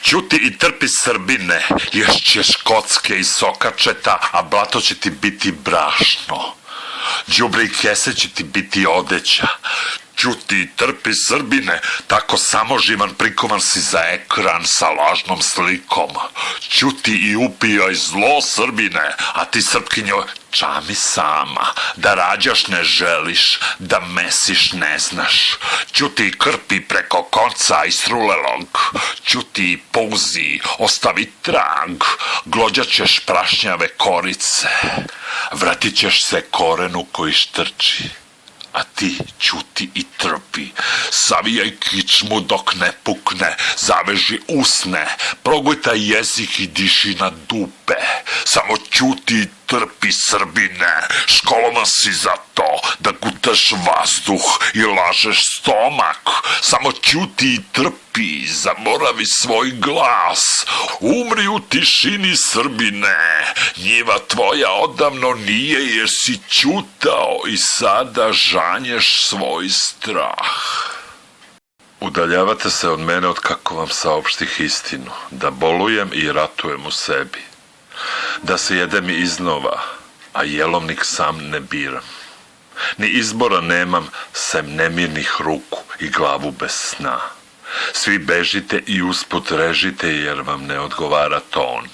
Ćuti i trpi Srbine, ješćeš kocke i sokačeta, a blato će ti biti brašno. Đubre i kese će ti biti odeća. Ćuti i trpi Srbine, tako samoživan prikovan si za ekran sa lažnom slikom. Ćuti i upijaj zlo Srbine, a ti Srpkinjo čami sama, da rađaš ne želiš, da mesiš ne znaš. Ćuti i krpi preko konca istrulelog, ćuti i pouzi, ostavi trag, glođat ćeš prašnjave korice, vratit ćeš se korenu koji štrči. A ti ćuti i trpi, savijaj kičmu dok ne pukne, zaveži usne, progojtaj jezik i diši na dupe. Samo ćuti i trpi Srbine, školovan si za to, da gutaš vazduh i lažeš stomak. Samo ćuti i trpi, zaboravi svoj glas, umri u tišini Srbine, njiva tvoja odavno nije jer si ćutao i sada žanješ svoj strah. Udaljavate se od mene od kako vam saopštih istinu, da bolujem i ratujem u sebi, da se jedem iznova, a jelovnik sam ne biram. Ni izbora nemam, sem nemirnih ruku i glavu bez sna. Svi bežite i usput režite jer vam ne odgovara ton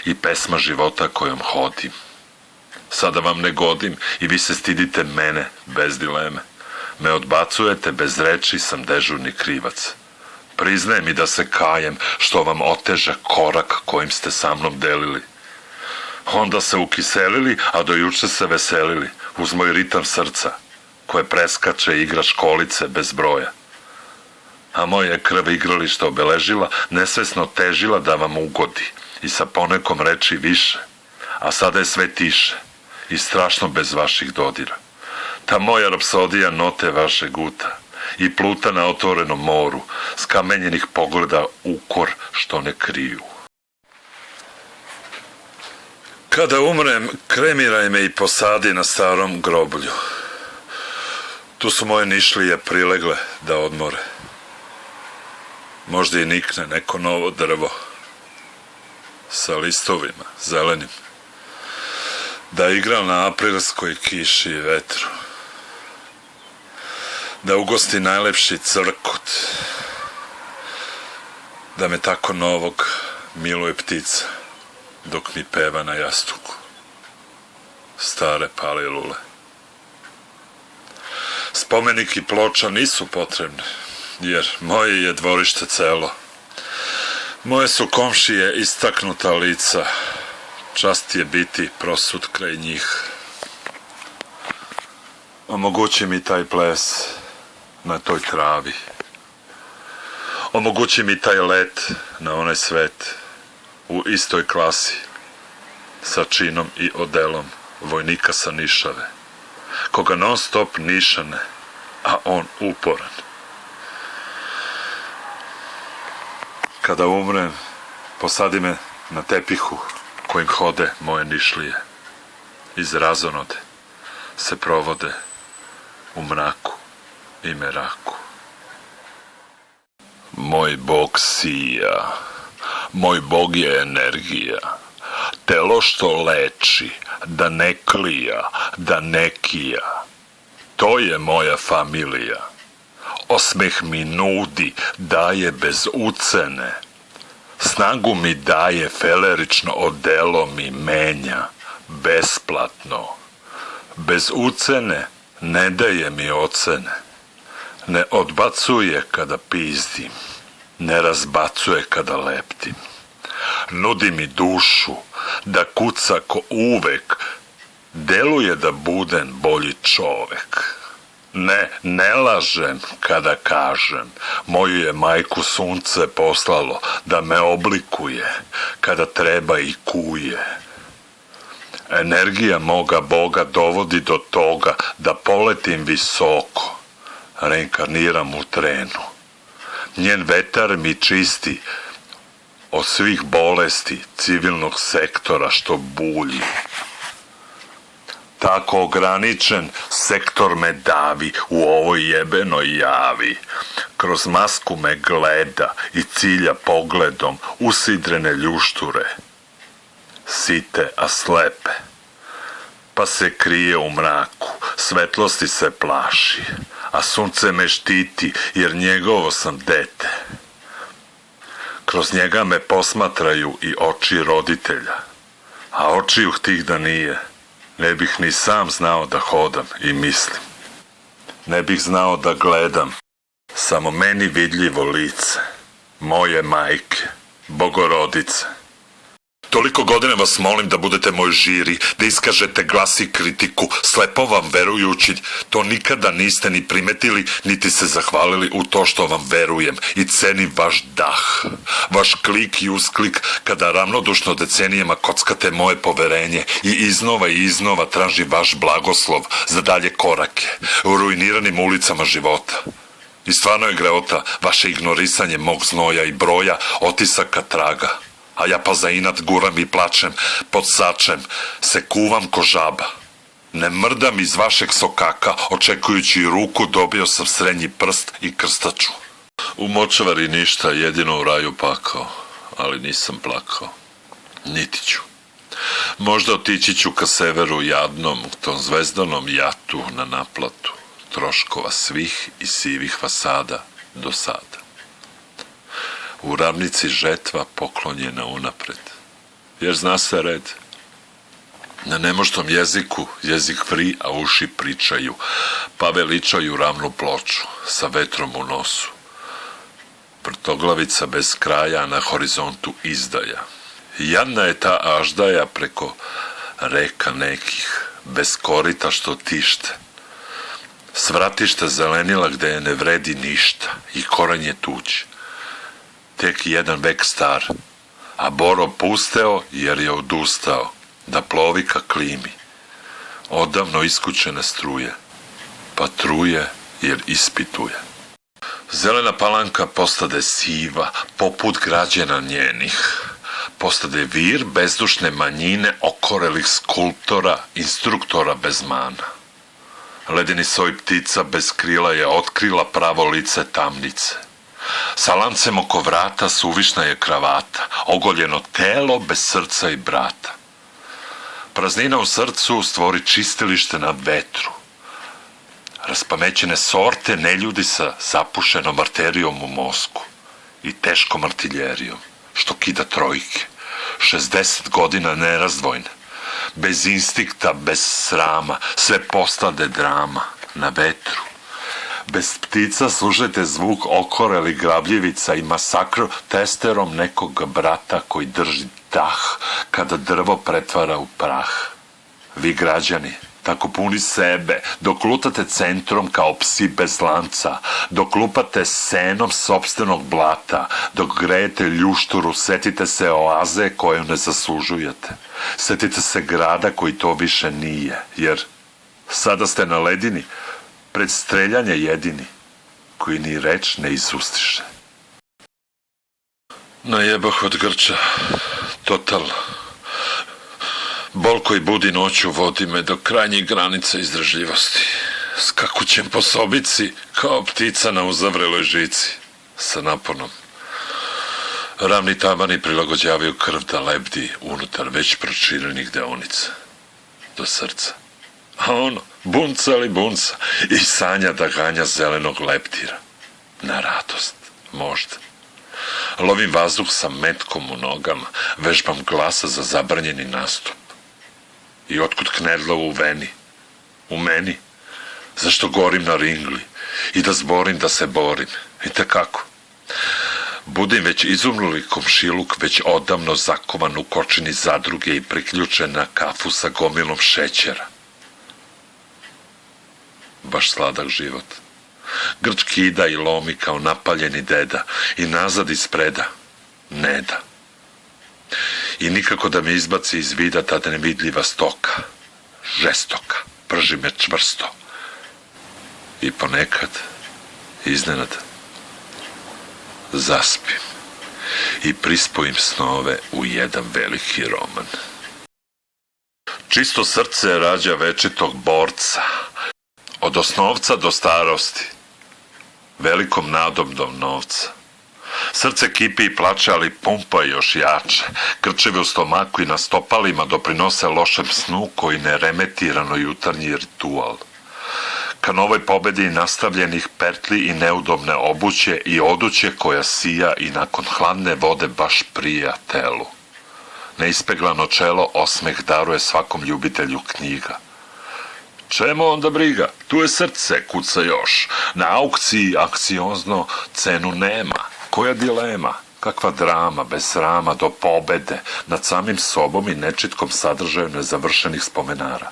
i pesma života kojom hodim. Sada vam ne godim i vi se stidite mene bez dileme. Me odbacujete, bez reči sam dežurni krivac. Priznajem i da se kajem što vam oteža korak kojim ste sa mnom delili. Onda se ukiselili, a do juče se veselili, uz moj ritam srca, koje preskače i igra školice bez broja. A moja krv igrališta obeležila, nesvesno težila da vam ugodi i sa ponekom reči više, a sada je sve tiše i strašno bez vaših dodira. Ta moja rapsodija note vaše guta i pluta na otvorenom moru, skamenjenih pogleda ukor što ne kriju. Kada umrem, kremiraj me i posadi na starom groblju. Tu su moje nišlije prilegle da odmore. Možda i nikne neko novo drvo sa listovima zelenim, da igra na aprilskoj kiši i vetru, da ugosti najlepši crkot, da me tako novog miluje ptica dok mi peva na jastuku stare palilule. Spomenik i ploča nisu potrebne, jer moje je dvorište celo. Moje su komšije istaknuta lica, čast je biti prosut kraj njih. Omogući mi taj ples na toj travi. Omogući mi taj let na onaj svet u istoj klasi sa činom i odelom vojnika sa Nišave, koga non stop nišane, a on uporan. Kada umrem, posadi me na tepihu kojim hode moje nišlije. Iz razonode se provode u mraku i meraku. Moj Bog sija, moj Bog je energija, telo što leči, da ne klija, da ne kija. To je moja familija. Osmeh mi nudi, daje bez ucene. Snagu mi daje, felerično odelo mi menja, besplatno. Bez ucene ne daje mi ocene. Ne odbacuje kada pizdim, ne razbacuje kada leptim. Nudi mi dušu, da kuca ko uvek, deluje da budem bolji čovek. Ne lažem kada kažem, moju je majku sunce poslalo da me oblikuje, kada treba i kuje. Energija moga Boga dovodi do toga da poletim visoko, reinkarniram u trenu. Njen vetar mi čisti od svih bolesti civilnog sektora što bulji. Tako ograničen sektor me davi u ovoj jebenoj javi. Kroz masku me gleda i cilja pogledom usidrene ljušture. Site, a slepe. Pa se krije u mraku, svetlosti se plaši, a sunce me štiti jer njegovo sam dete. Kroz njega me posmatraju i oči roditelja, a očiju htih da nije, ne bih ni sam znao da hodam i mislim. Ne bih znao da gledam, samo meni vidljivo lice, moje majke, Bogorodice. Toliko godina vas molim da budete moj žiri, da iskažete glas i kritiku, slepo vam verujući, to nikada niste ni primetili, niti se zahvalili u to što vam verujem i cenim vaš dah, vaš klik i usklik kada ravnodušno decenijama kockate moje poverenje i iznova tražim vaš blagoslov za dalje korake u ruiniranim ulicama života. I stvarno je greota vaše ignorisanje mog znoja i broja otisaka traga. A ja pa za inat guram i plačem, pod sačem, se kuvam ko žaba. Ne mrdam iz vašeg sokaka, očekujući ruku dobio sam srednji prst i krstaču. U močvari ništa, jedino u raju pakao, ali nisam plakao. Niti ću. Možda otići ću ka severu jadnom, tom zvezdanom jatu na naplatu troškova svih i sivih fasada do sada. U ravnici žetva poklonjena unapred. Jer zna se red. Na nemoštom jeziku jezik vri, a uši pričaju, pa veličaju ravnu ploču sa vetrom u nosu. Vrtoglavica bez kraja, na horizontu izdaja. Jadna je ta aždaja preko reka nekih, bez korita što tište. Svratište zelenila gde je ne vredi ništa i koren je tuđ. Tek jedan vek star, a Boro pusteo jer je odustao da plovi ka klimi. Odavno iskućene struje, pa truje jer ispituje. Zelena palanka postade siva, poput građana njenih. Postade vir bezdušne manjine okorelih skulptora, instruktora bez mana. Ledeni soj ptica bez krila je otkrila pravo lice tamnice. Sa lancem oko vrata suvišna je kravata, ogoljeno telo bez srca i brata. Praznina u srcu stvori čistilište na vetru. Raspamećene sorte neljudi sa zapušenom arterijom u mozgu i teškom artiljerijom, što kida trojke, 60 godina nerazdvojne, bez instinkta, bez srama, sve postade drama na vetru. Bez ptica slušajte zvuk okorelih grabljivica i masakru testerom nekog brata koji drži dah kada drvo pretvara u prah. Vi građani, tako puni sebe, dok lutate centrom kao psi bez lanca, dok lupate senom sopstvenog blata, dok grejete ljušturu, setite se oaze koju ne zaslužujete. Setite se grada koji to više nije, jer sada ste na ledini, pred streljanje jedini, koji ni reč ne isustiše. Najebah od grča, total. Bol koji budi noću vodi me do krajnjih granica izdržljivosti. Skakućem po sobici kao ptica na uzavreloj žici, sa naponom. Ravni tabani prilagođavaju krv da lebdi unutar već proširenih deonica, do srca. A ono, bunca ali bunca, i sanja da ganja zelenog leptira. Na radost, možda. Lovim vazduh sa metkom u nogama, vežbam glasa za zabranjeni nastup. I otkud knedlovo u veni? U meni? Zašto gorim na ringli? I da zborim da se borim. I tekako. Budim već izumrli komšiluk, već odavno zakovan u kočini zadruge i priključen na kafu sa gomilom šećera. Baš sladak život. Grč kida i lomi kao napaljeni deda i nazad ispreda. Ne da. I nikako da me izbaci iz vida ta nevidljiva stoka. Žestoka. Prži me čvrsto. I ponekad, iznenada, zaspim i prispojim snove u jedan veliki roman. Čisto srce rađa večitog borca. Od osnovca do starosti. Velikom nadom do novca. Srce kipi i plače, ali pumpa još jače. Krčevi u stomaku i na stopalima doprinose lošem snu koji ne remeti ranojutarnji ritual. Ka novoj pobedi nastavljenih pertli i neudobne obuće i oduće koja sija i nakon hladne vode baš prija telu. Neispeglano čelo osmeh daruje svakom ljubitelju knjiga. Čemu onda briga? Tu je srce, kuca još. Na aukciji akciozno cenu nema. Koja dilema? Kakva drama, bez srama do pobede nad samim sobom i nečitkom sadržaju nezavršenih spomenara.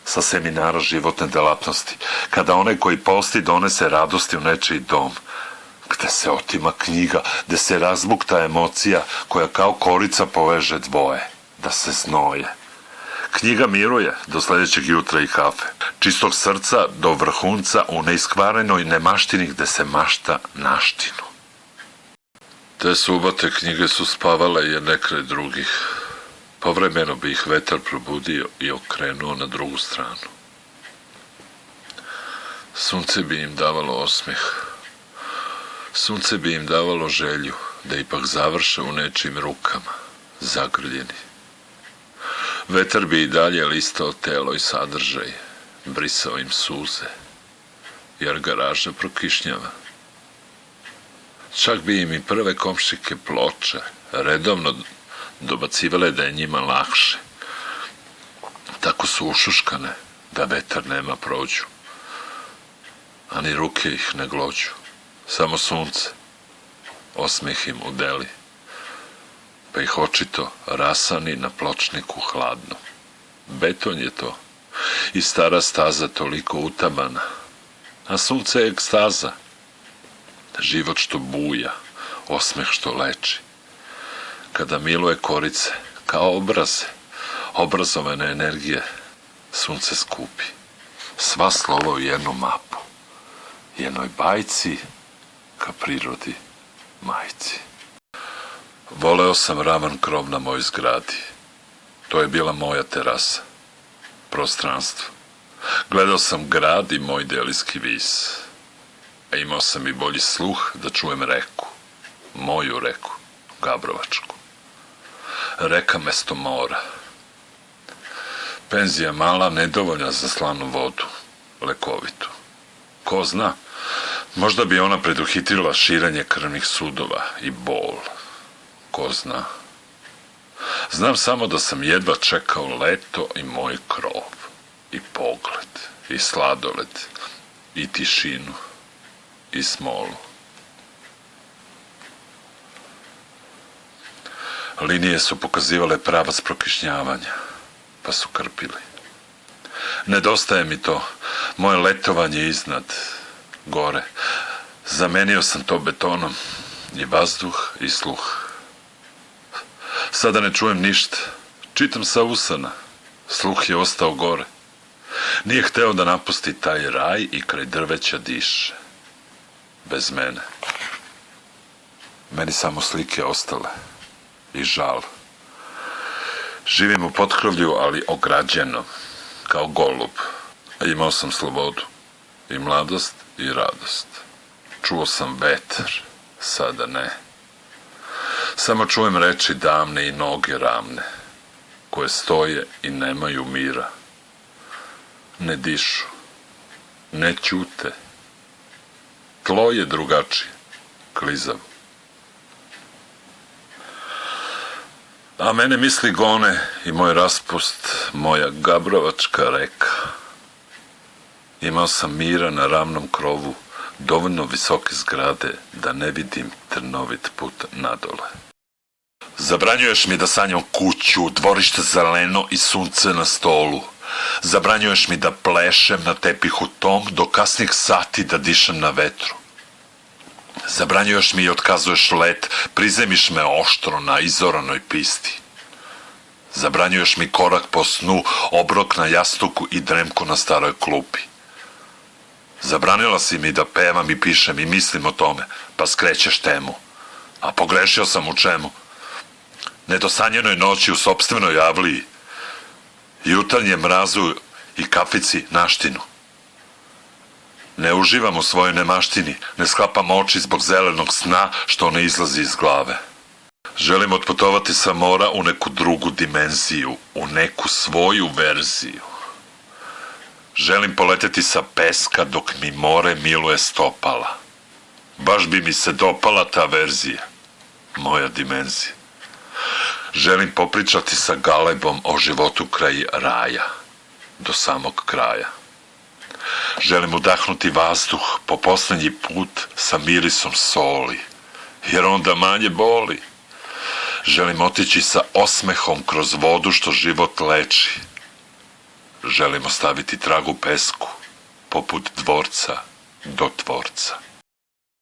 Sa seminara životne delatnosti, kada onaj koji posti donese radosti u nečiji dom, gde se otima knjiga, gde se razbukta emocija koja kao korica poveže dvoje, da se znoje. Knjiga miruje do sledećeg jutra i kafe. Čistog srca do vrhunca u neiskvarenoj nemaštini gde se mašta naštinu. Te subote knjige su spavale jedne kraj drugih. Povremeno bi ih vetar probudio i okrenuo na drugu stranu. Sunce bi im davalo osmeh. Sunce bi im davalo želju da ipak završe u nečim rukama, zagrljeni. Vetar bi i dalje listao telo i sadržaj, brisao im suze, jer garaža prokišnjava. Čak bi im i prve komšike ploče redovno dobacivale da je njima lakše. Tako su ušuškane da vetar nema prođu, a ni ruke ih ne glođu. Samo sunce, osmeh im udeli, pa ih očito rasani na pločniku hladno. Beton je to i stara staza toliko utabana, a sunce je ekstaza, život što buja, osmeh što leči. Kada miluje korice, kao obraze, obrazovane energije, sunce skupi. Sva slova u jednu mapu, jednoj bajci ka prirodi majci. Voleo sam ravan krov na moj zgradi. To je bila moja terasa, prostranstvo. Gledao sam grad i moj delijski vis. A imao sam i bolji sluh da čujem reku, moju reku, Gabrovačku. Reka mesto mora. Penzija mala, nedovoljna za slanu vodu, lekovitu. Ko zna, možda bi ona preduhitrila širenje krvnih sudova i bol. Ko zna. Znam samo da sam jedva čekao leto i moj krov, i pogled, i sladoled, i tišinu, i smolu. Linije su pokazivale pravac prokišnjavanja, pa su krpili. Nedostaje mi to, moje letovanje iznad, gore. Zamenio sam to betonom, i vazduh, i sluh. Sada ne čujem ništa, čitam sa usana, sluh je ostao gore. Nije hteo da napusti taj raj i kraj drveća diše. Bez mene. Meni samo slike ostale i žal. Živim u potkrovlju, ali ograđeno, kao golub. A imao sam slobodu, i mladost, i radost. Čuo sam vetar, sada ne. Samo čujem reči davne i noge ravne, koje stoje i nemaju mira. Ne dišu, ne ćute. Tlo je drugačije, klizavo. A mene misli gone i moj raspust, moja Gabrovačka reka. Imao sam mira na ravnom krovu, dovoljno visoke zgrade da ne vidim trnovit put nadole. Zabranjuješ mi da sanjam kuću, dvorište zeleno i sunce na stolu. Zabranjuješ mi da plešem na tepihu tom do kasnih sati da dišem na vetru. Zabranjuješ mi i otkazuješ let, prizemiš me oštro na izoranoj pisti. Zabranjuješ mi korak po snu, obrok na jastuku i dremku na staroj klupi. Zabranila si mi da pevam i pišem i mislim o tome, pa skrećeš temu. A pogrešio sam u čemu? Nedosanjenoj noći u sopstvenoj avliji. jutarnjem mrazu i kafici naštinu. Ne uživam u svojoj nemaštini, ne sklapam oči zbog zelenog sna što ne izlazi iz glave. Želim otputovati sa mora u neku drugu dimenziju, u neku svoju verziju. Želim poleteti sa peska dok mi more miluje stopala. Baš bi mi se dopala ta verzija, moja dimenzija. Želim popričati sa galebom o životu kraj raja, do samog kraja. Želim udahnuti vazduh po poslednji put sa mirisom soli, jer onda manje boli. Želim otići sa osmehom kroz vodu što život leči. Želim ostaviti trag u pesku, poput dvorca do tvorca.